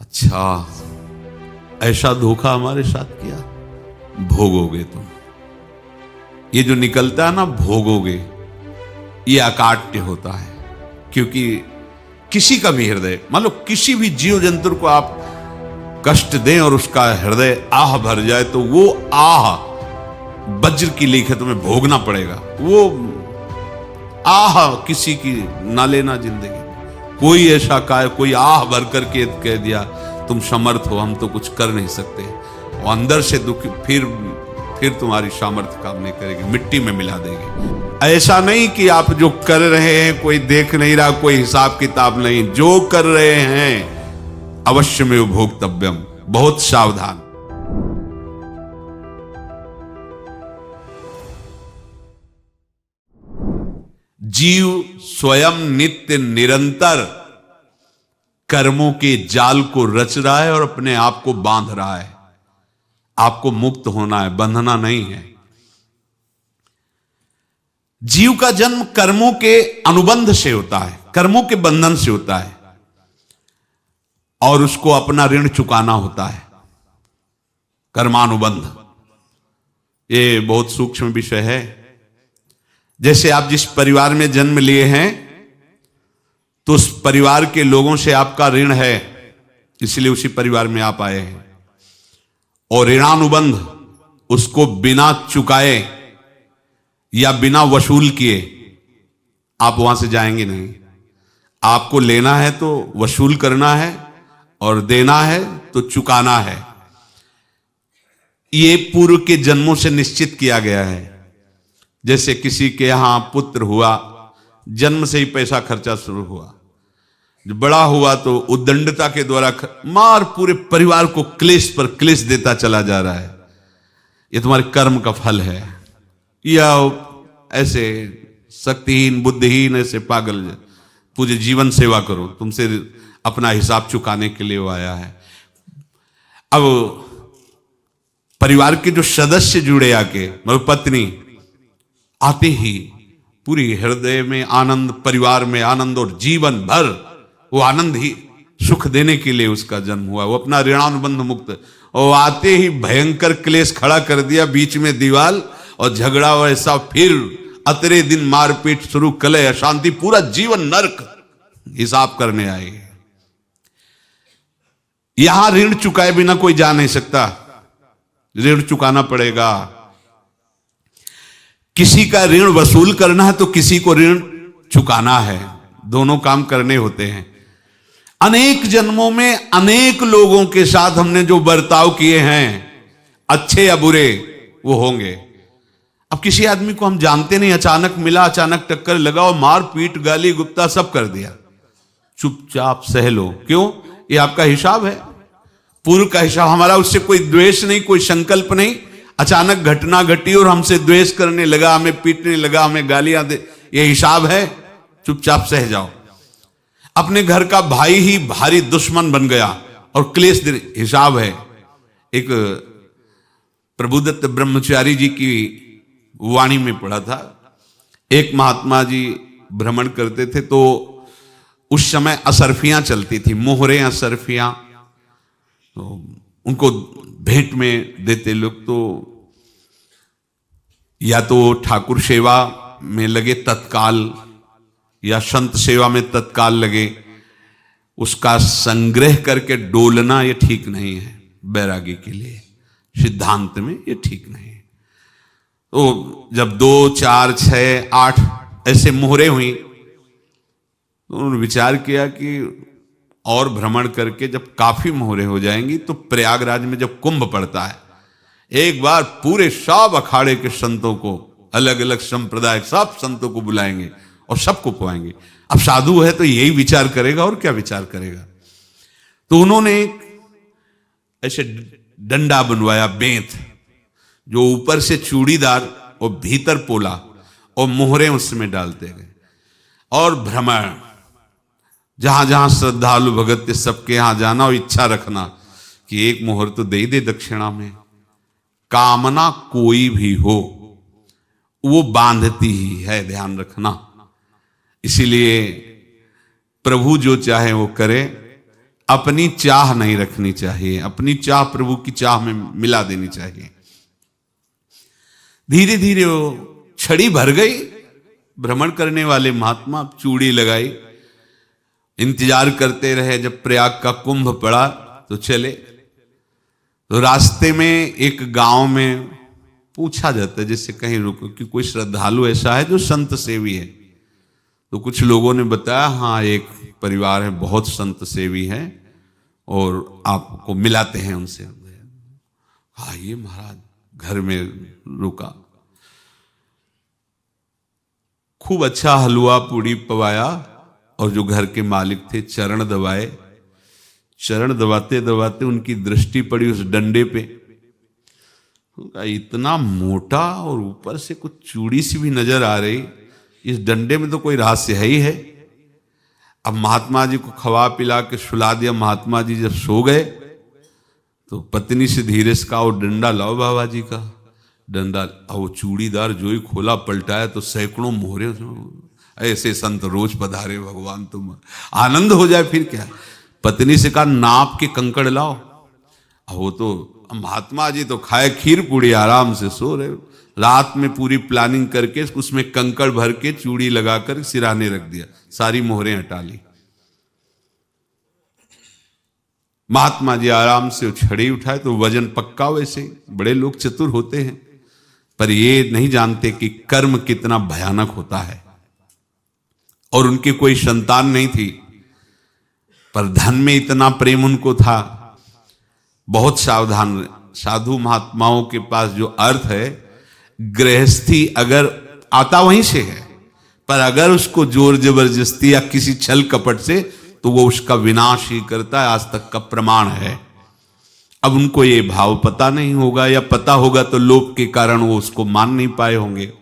अच्छा, ऐसा धोखा हमारे साथ किया, भोगोगे तुम। ये जो निकलता है ना भोगोगे, ये अकाट्य होता है। क्योंकि किसी का भी हृदय, मान लो किसी भी जीव जंतु को आप कष्ट दें और उसका हृदय आह भर जाए, तो वो आह वज्र की लीक है, तुम्हें भोगना पड़ेगा। वो आह किसी की ना लेना जिंदगी। कोई ऐसा कोई आह भर करके कह दिया तुम समर्थ हो, हम तो कुछ कर नहीं सकते, और अंदर से दुख, फिर तुम्हारी सामर्थ्य काम नहीं करेगी, मिट्टी में मिला देगी। ऐसा नहीं कि आप जो कर रहे हैं कोई देख नहीं रहा, कोई हिसाब किताब नहीं, जो कर रहे हैं अवश्य में भोक्तव्यम, बहुत सावधान। जीव स्वयं नित्य निरंतर कर्मों के जाल को रच रहा है और अपने आप को बांध रहा है। आपको मुक्त होना है, बंधना नहीं है। जीव का जन्म कर्मों के अनुबंध से होता है, कर्मों के बंधन से होता है, और उसको अपना ऋण चुकाना होता है। कर्मानुबंध ये बहुत सूक्ष्म विषय है। जैसे आप जिस परिवार में जन्म लिए हैं, तो उस परिवार के लोगों से आपका ऋण है, इसलिए उसी परिवार में आप आए हैं। और ऋणानुबंध, उसको बिना चुकाए या बिना वसूल किए आप वहां से जाएंगे नहीं। आपको लेना है तो वसूल करना है, और देना है तो चुकाना है। ये पूर्व के जन्मों से निश्चित किया गया है। जैसे किसी के यहां पुत्र हुआ, जन्म से ही पैसा खर्चा शुरू हुआ, जो बड़ा हुआ तो उद्दंडता के द्वारा मार पूरे परिवार को क्लेश पर क्लेश देता चला जा रहा है। ये तुम्हारे कर्म का फल है। या ऐसे शक्तिहीन बुद्धिहीन ऐसे पागल पूरे जीवन सेवा करो, तुमसे अपना हिसाब चुकाने के लिए वो आया है। अब परिवार के जो सदस्य जुड़े आके, मतलब पत्नी आते ही पूरी हृदय में आनंद, परिवार में आनंद, और जीवन भर वो आनंद ही सुख देने के लिए उसका जन्म हुआ। वो अपना ऋणानुबंध मुक्त, और आते ही भयंकर क्लेश खड़ा कर दिया, बीच में दीवाल और झगड़ा वैसा, फिर अतरे दिन मारपीट शुरू, कलह अशांति, पूरा जीवन नरक हिसाब करने आए। यहां ऋण चुकाए बिना कोई जा नहीं सकता, ऋण चुकाना पड़ेगा। किसी का ऋण वसूल करना है तो किसी को ऋण चुकाना है, दोनों काम करने होते हैं। अनेक जन्मों में अनेक लोगों के साथ हमने जो बर्ताव किए हैं, अच्छे या बुरे, वो होंगे। अब किसी आदमी को हम जानते नहीं, अचानक मिला, अचानक टक्कर लगा और मार पीट गाली गुप्ता सब कर दिया, चुपचाप सह लो। क्यों? ये आपका हिसाब है, पूर्व का हिसाब। हमारा उससे कोई द्वेष नहीं, कोई संकल्प नहीं। अचानक घटना घटी और हमसे द्वेष करने लगा, हमें पीटने लगा, हमें गालियां दे, ये हिसाब है, चुपचाप सह जाओ। अपने घर का भाई ही भारी दुश्मन बन गया और क्लेश दे, हिसाब है। एक प्रभुदत्त ब्रह्मचारी जी की वाणी में पढ़ा था, एक महात्मा जी भ्रमण करते थे, तो उस समय असरफियां चलती थी, मोहरे असरफियां, तो उनको भेंट में देते लोग। तो या तो ठाकुर सेवा में लगे तत्काल, या संत सेवा में तत्काल लगे, उसका संग्रह करके डोलना ये ठीक नहीं है बैरागी के लिए, सिद्धांत में ये ठीक नहीं है। तो जब 2, 4, 6, 8 ऐसे मोहरे हुई, तो उन्होंने विचार किया कि और भ्रमण करके जब काफी मोहरे हो जाएंगी तो प्रयागराज में जब कुंभ पड़ता है, एक बार पूरे सब अखाड़े के संतों को, अलग अलग संप्रदाय सब संतों को बुलाएंगे और सबको पवाएंगे। अब साधु है तो यही विचार करेगा, और क्या विचार करेगा। तो उन्होंने ऐसे डंडा बनवाया, बेंत, जो ऊपर से चूड़ीदार और भीतर पोला, और मोहरे उसमें डालते गए। और भ्रमण, जहां जहां श्रद्धालु भगत थे सबके यहां जाना और इच्छा रखना कि एक मोहर तो दे दे दक्षिणा में। कामना कोई भी हो वो बांधती ही है, ध्यान रखना। इसीलिए प्रभु जो चाहे वो करे, अपनी चाह नहीं रखनी चाहिए, अपनी चाह प्रभु की चाह में मिला देनी चाहिए। धीरे धीरे वो छड़ी भर गई। भ्रमण करने वाले महात्मा चूड़ी लगाई, इंतजार करते रहे। जब प्रयाग का कुंभ पड़ा तो चले। तो रास्ते में एक गांव में पूछा जाता है, जैसे कहीं रुको कि कोई श्रद्धालु ऐसा है जो संत सेवी है। तो कुछ लोगों ने बताया, हाँ एक परिवार है बहुत संत सेवी है और आपको मिलाते हैं उनसे। हाँ ये महाराज घर में रुका, खूब अच्छा हलवा पूड़ी पवाया और जो घर के मालिक थे चरण दबाए। चरण दबाते दबाते उनकी दृष्टि पड़ी उस डंडे पे। इतना मोटा और ऊपर से कुछ चूड़ी सी भी नजर आ रही, इस डंडे में तो कोई रहस्य है ही है। अब महात्मा जी को खवा पिला के सुला दिया। महात्मा जी जब सो गए तो पत्नी से धीरे से कहा, वो डंडा लाओ बाबा जी का। डंडा, वो चूड़ीदार जो ही खोला पलटाया तो सैकड़ों मोहरे। ऐसे संत रोज पधारे भगवान, तुम आनंद हो जाए फिर क्या। पत्नी से कहा, नाप के कंकड़ लाओ। वो तो महात्मा जी तो खाए खीर पूड़ी, आराम से सो रहे। रात में पूरी प्लानिंग करके उसमें कंकड़ भर के चूड़ी लगाकर सिराने रख दिया, सारी मोहरें हटा ली। महात्मा जी आराम से छड़ी उठाए तो वजन पक्का। वैसे बड़े लोग चतुर होते हैं, पर ये नहीं जानते कि कर्म कितना भयानक होता है। और उनकी कोई संतान नहीं थी, पर धन में इतना प्रेम उनको था। बहुत सावधान। साधु महात्माओं के पास जो अर्थ है, गृहस्थी अगर आता वहीं से है, पर अगर उसको जोर जबरदस्ती या किसी छल कपट से, तो वो उसका विनाश ही करता है। आज तक का प्रमाण है। अब उनको ये भाव पता नहीं होगा, या पता होगा तो लोभ के कारण वो उसको मान नहीं पाए होंगे।